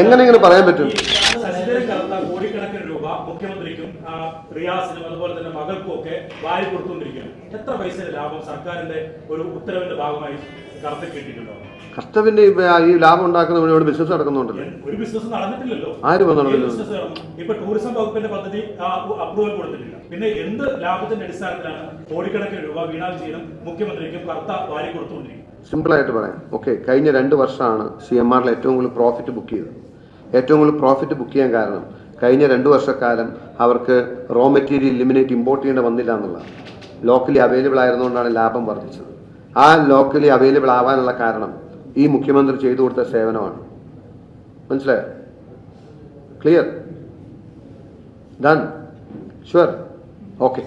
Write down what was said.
എങ്ങനെ പറയാൻ പറ്റും? കോടിക്കണക്കിന് രൂപ മുഖ്യമന്ത്രിക്കും റിയാസിനും അതുപോലെ തന്നെ മകൾക്കും ഒക്കെ വാരി കൊടുത്തുകൊണ്ടിരിക്കുകയാണ്. എത്ര പൈസ ലാഭം സർക്കാരിന്റെ ഒരു ഉത്തരവിന്റെ ഭാഗമായി കറുത്ത് കിട്ടിയിട്ടുണ്ടോ? കർത്തവിന്റെ ഈ ലാഭം ഉണ്ടാക്കുന്നവരോട് ബിസിനസ് നടക്കുന്നുണ്ടല്ലോ. ഒരു ബിസിനസ് നടന്നിട്ടില്ലല്ലോ. ആരും ഇപ്പൊ ടൂറിസം വകുപ്പിന്റെ പദ്ധതി അപ്രൂവൽ കൊടുത്തിട്ടില്ല. പിന്നെ എന്ത് ലാഭത്തിന്റെ അടിസ്ഥാനത്തിലാണ് കോടിക്കണക്കിന് രൂപ വീണാൽ ചെയ്യണം മുഖ്യമന്ത്രിക്കും കർത്ത വാരി കൊടുത്തുകൊണ്ടിരിക്കുന്നത്? സിമ്പിൾ ആയിട്ട് പറയാം. ഓക്കെ, കഴിഞ്ഞ 2 വർഷമാണ് CMRൽ ഏറ്റവും കൂടുതൽ പ്രോഫിറ്റ് ബുക്ക് ചെയ്തത്. ഏറ്റവും കൂടുതൽ പ്രോഫിറ്റ് ബുക്ക് ചെയ്യാൻ കാരണം കഴിഞ്ഞ 2 വർഷക്കാലം അവർക്ക് റോ മെറ്റീരിയൽ ഇലിമിനേറ്റ് ഇമ്പോർട്ട് ചെയ്യേണ്ട വന്നില്ല എന്നുള്ളതാണ്. ലോക്കലി അവൈലബിൾ ആയിരുന്നുകൊണ്ടാണ് ലാഭം വർദ്ധിച്ചത്. ആ ലോക്കലി അവൈലബിൾ ആവാനുള്ള കാരണം ഈ മുഖ്യമന്ത്രി ചെയ്തു കൊടുത്ത സേവനമാണ്. മനസ്സിലായോ? ക്ലിയർ? ഡൺ? ഷുവർ? ഓക്കെ.